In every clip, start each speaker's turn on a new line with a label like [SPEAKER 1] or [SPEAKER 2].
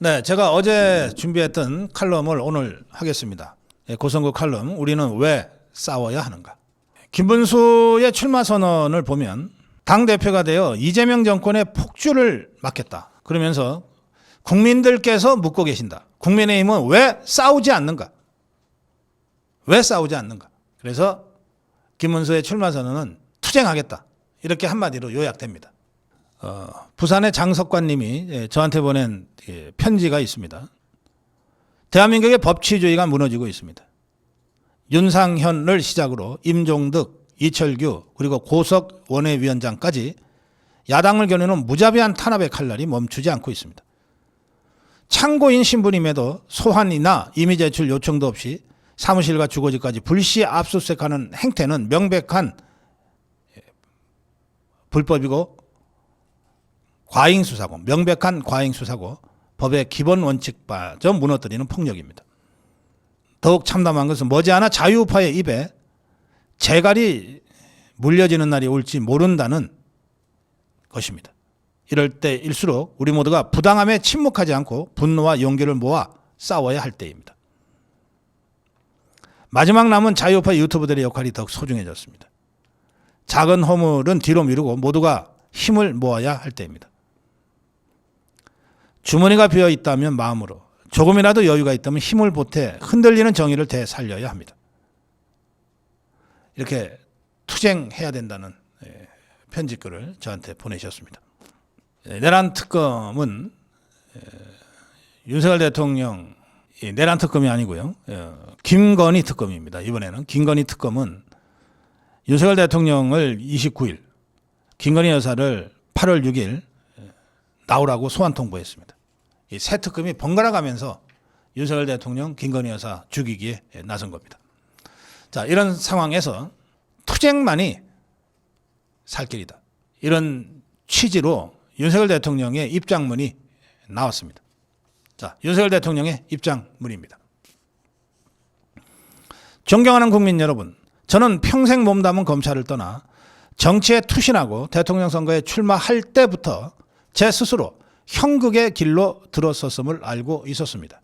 [SPEAKER 1] 네, 제가 어제 준비했던 칼럼을 오늘 하겠습니다. 고성구 칼럼, 우리는 왜 싸워야 하는가. 김문수의 출마 선언을 보면 당대표가 되어 이재명 정권의 폭주를 막겠다. 그러면서 국민들께서 묻고 계신다. 국민의힘은 왜 싸우지 않는가? 왜 싸우지 않는가? 그래서 김문수의 출마 선언은 투쟁하겠다. 이렇게 한마디로 요약됩니다. 부산의 장석관님이 저한테 보낸 편지가 있습니다. 대한민국의 법치주의가 무너지고 있습니다. 윤상현을 시작으로 임종득, 이철규 그리고 고석 원외위원장까지 야당을 겨누는 무자비한 탄압의 칼날이 멈추지 않고 있습니다. 참고인 신분임에도 소환이나 이미 제출 요청도 없이 사무실과 주거지까지 불시 압수수색하는 행태는 명백한 불법이고 과잉수사고, 명백한 과잉수사고 법의 기본 원칙마저 무너뜨리는 폭력입니다. 더욱 참담한 것은 머지않아 자유우파의 입에 재갈이 물려지는 날이 올지 모른다는 것입니다. 이럴 때일수록 우리 모두가 부당함에 침묵하지 않고 분노와 용기를 모아 싸워야 할 때입니다. 마지막 남은 자유우파 유튜버들의 역할이 더욱 소중해졌습니다. 작은 허물은 뒤로 미루고 모두가 힘을 모아야 할 때입니다. 주머니가 비어 있다면 마음으로, 조금이라도 여유가 있다면 힘을 보태 흔들리는 정의를 되살려야 합니다. 이렇게 투쟁해야 된다는 편지글을 저한테 보내셨습니다. 내란 특검은 윤석열 대통령 내란 특검이 아니고요. 김건희 특검입니다. 이번에는 김건희 특검은 윤석열 대통령을 29일, 김건희 여사를 8월 6일 나오라고 소환 통보했습니다. 이 새 특검이 번갈아 가면서 윤석열 대통령, 김건희 여사 죽이기에 나선 겁니다. 자, 이런 상황에서 투쟁만이 살 길이다. 이런 취지로 윤석열 대통령의 입장문이 나왔습니다. 자, 윤석열 대통령의 입장문입니다. 존경하는 국민 여러분, 저는 평생 몸담은 검찰을 떠나 정치에 투신하고 대통령 선거에 출마할 때부터 제 스스로 형극의 길로 들어섰음을 알고 있었습니다.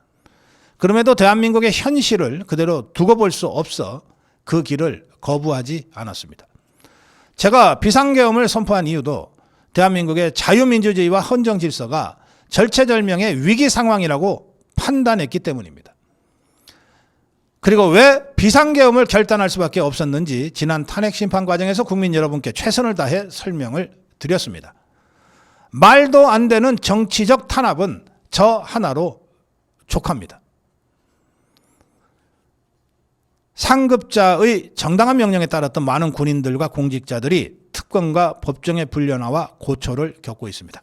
[SPEAKER 1] 그럼에도 대한민국의 현실을 그대로 두고 볼 수 없어 그 길을 거부하지 않았습니다. 제가 비상계엄을 선포한 이유도 대한민국의 자유민주주의와 헌정 질서가 절체절명의 위기 상황이라고 판단했기 때문입니다. 그리고 왜 비상계엄을 결단할 수밖에 없었는지 지난 탄핵 심판 과정에서 국민 여러분께 최선을 다해 설명을 드렸습니다. 말도 안 되는 정치적 탄압은 저 하나로 족합니다. 상급자의 정당한 명령에 따랐던 많은 군인들과 공직자들이 특검과 법정에 불려나와 고초를 겪고 있습니다.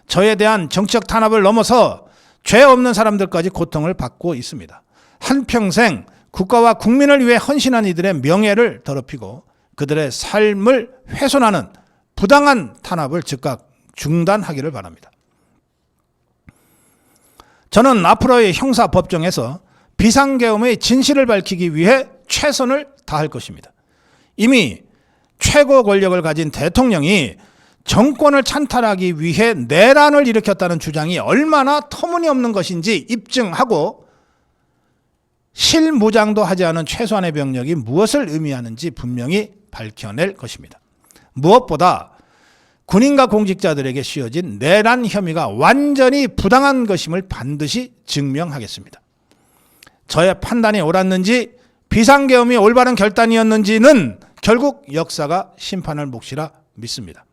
[SPEAKER 1] 저에 대한 정치적 탄압을 넘어서 죄 없는 사람들까지 고통을 받고 있습니다. 한평생 국가와 국민을 위해 헌신한 이들의 명예를 더럽히고 그들의 삶을 훼손하는 부당한 탄압을 즉각 중단하기를 바랍니다. 저는 앞으로의 형사법정에서 비상계엄의 진실을 밝히기 위해 최선을 다할 것입니다. 이미 최고 권력을 가진 대통령이 정권을 찬탈하기 위해 내란을 일으켰다는 주장이 얼마나 터무니없는 것인지 입증하고 실무장도 하지 않은 최소한의 병력이 무엇을 의미하는지 분명히 밝혀낼 것입니다. 무엇보다 군인과 공직자들에게 씌워진 내란 혐의가 완전히 부당한 것임을 반드시 증명하겠습니다. 저의 판단이 옳았는지 비상계엄이 올바른 결단이었는지는 결국 역사가 심판할 몫이라 믿습니다.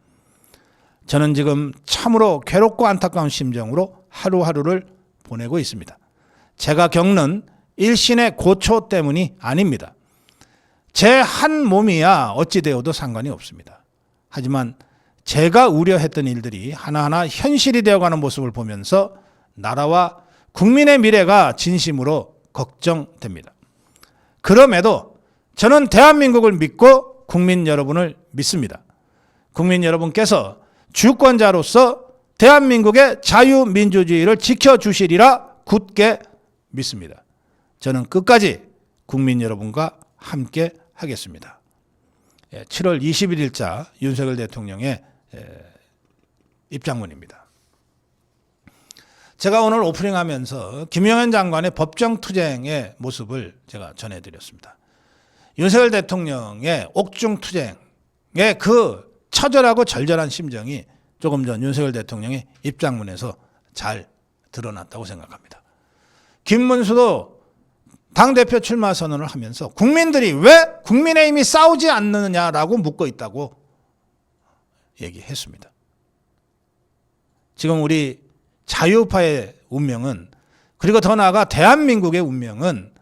[SPEAKER 1] 저는 지금 참으로 괴롭고 안타까운 심정으로 하루하루를 보내고 있습니다. 제가 겪는 일신의 고초 때문이 아닙니다. 제 한 몸이야 어찌 되어도 상관이 없습니다. 하지만 제가 우려했던 일들이 하나하나 현실이 되어가는 모습을 보면서 나라와 국민의 미래가 진심으로 걱정됩니다. 그럼에도 저는 대한민국을 믿고 국민 여러분을 믿습니다. 국민 여러분께서 주권자로서 대한민국의 자유민주주의를 지켜주시리라 굳게 믿습니다. 저는 끝까지 국민 여러분과 함께 하겠습니다. 7월 21일자 윤석열 대통령의 입장문입니다. 제가 오늘 오프닝하면서 김영현 장관의 법정 투쟁의 모습을 제가 전해드렸습니다. 윤석열 대통령의 옥중 투쟁의 그 처절하고 절절한 심정이 조금 전 윤석열 대통령의 입장문에서 잘 드러났다고 생각합니다. 김문수도 당대표 출마 선언을 하면서 국민들이 왜 국민의힘이 싸우지 않느냐라고 묻고 있다고 얘기했습니다. 지금 우리 자유파의 운명은, 그리고 더 나아가 대한민국의 운명은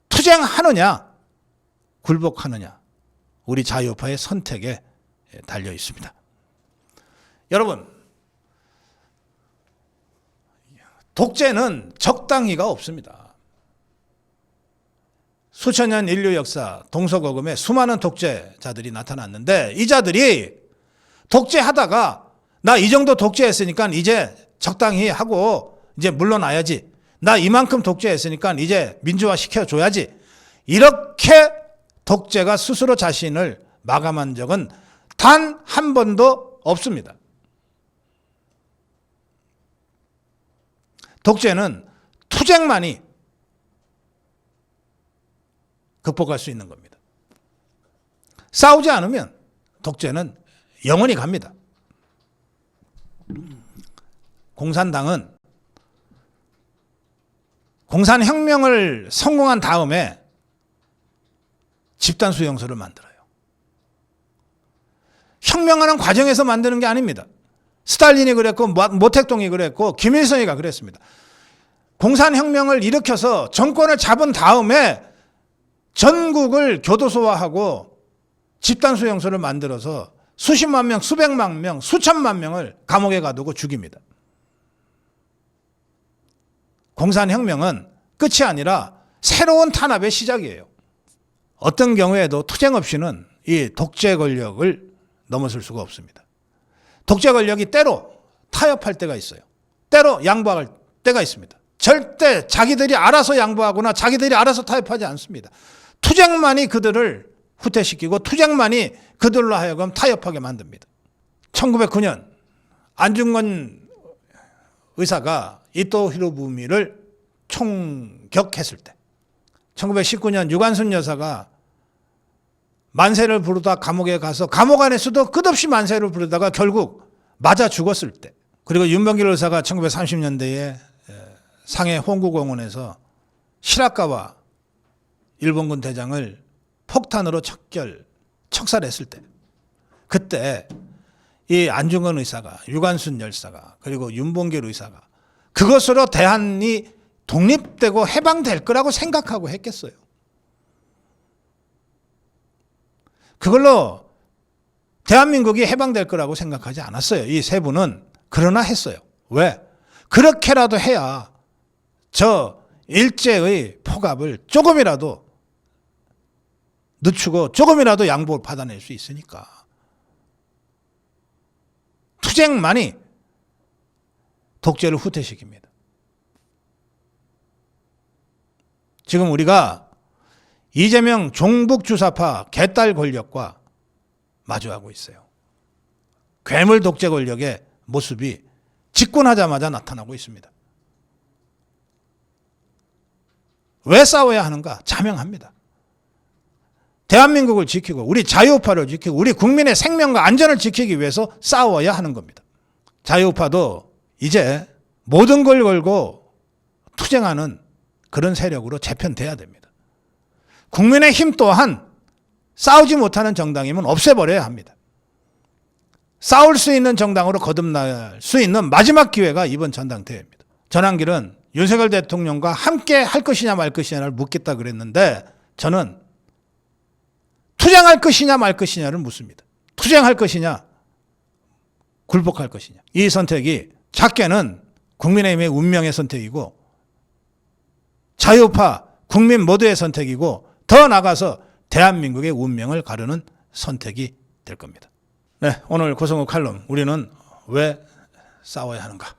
[SPEAKER 1] 투쟁하느냐 굴복하느냐, 우리 자유파의 선택에 달려 있습니다. 여러분, 독재는 적당히가 없습니다. 수천 년 인류 역사 동서고금에 수많은 독재자들이 나타났는데, 이 자들이 독재하다가 나 이 정도 독재했으니까 이제 적당히 하고 이제 물러나야지, 나 이만큼 독재했으니까 이제 민주화 시켜줘야지, 이렇게 독재가 스스로 자신을 마감한 적은 단 한 번도 없습니다. 독재는 투쟁만이 극복할 수 있는 겁니다. 싸우지 않으면 독재는 영원히 갑니다. 공산당은 공산혁명을 성공한 다음에 집단수용소를 만들어요. 혁명하는 과정에서 만드는 게 아닙니다. 스탈린이 그랬고 모택동이 그랬고 김일성이가 그랬습니다. 공산혁명을 일으켜서 정권을 잡은 다음에 전국을 교도소화하고 집단수용소를 만들어서 수십만 명, 수백만 명, 수천만 명을 감옥에 가두고 죽입니다. 공산혁명은 끝이 아니라 새로운 탄압의 시작이에요. 어떤 경우에도 투쟁 없이는 이 독재 권력을 넘어설 수가 없습니다. 독재 권력이 때로 타협할 때가 있어요. 때로 양보할 때가 있습니다. 절대 자기들이 알아서 양보하거나 자기들이 알아서 타협하지 않습니다. 투쟁만이 그들을 후퇴시키고 투쟁만이 그들로 하여금 타협하게 만듭니다. 1909년 안중근 의사가 이토 히로부미를 총격했을 때, 1919년 유관순 여사가 만세를 부르다 감옥에 가서 감옥 안에서도 끝없이 만세를 부르다가 결국 맞아 죽었을 때, 그리고 윤병길 의사가 1930년대에 상해 홍구공원에서 시라카와 일본군 대장을 폭탄으로 척살했을 때, 그때 이 안중근 의사가, 유관순 열사가, 그리고 윤봉길 의사가 그것으로 대한이 독립되고 해방될 거라고 생각하고 했겠어요? 그걸로 대한민국이 해방될 거라고 생각하지 않았어요. 이 세 분은. 그러나 했어요. 왜? 그렇게라도 해야 저 일제의 폭압을 조금이라도 늦추고 조금이라도 양보를 받아낼 수 있으니까. 투쟁만이 독재를 후퇴시킵니다. 지금 우리가 이재명 종북주사파 개딸 권력과 마주하고 있어요. 괴물 독재 권력의 모습이 집권하자마자 나타나고 있습니다. 왜 싸워야 하는가? 자명합니다. 대한민국을 지키고 우리 자유우파를 지키고 우리 국민의 생명과 안전을 지키기 위해서 싸워야 하는 겁니다. 자유우파도 이제 모든 걸 걸고 투쟁하는 그런 세력으로 재편돼야 됩니다. 국민의힘 또한 싸우지 못하는 정당이면 없애버려야 합니다. 싸울 수 있는 정당으로 거듭날 수 있는 마지막 기회가 이번 전당대회입니다. 전한길은 윤석열 대통령과 함께 할 것이냐 말 것이냐를 묻겠다 그랬는데, 저는 투쟁할 것이냐 말 것이냐를 묻습니다. 투쟁할 것이냐 굴복할 것이냐. 이 선택이 작게는 국민의힘의 운명의 선택이고 자유파 국민 모두의 선택이고 더 나아가서 대한민국의 운명을 가르는 선택이 될 겁니다. 네, 오늘 고성호 칼럼, 우리는 왜 싸워야 하는가?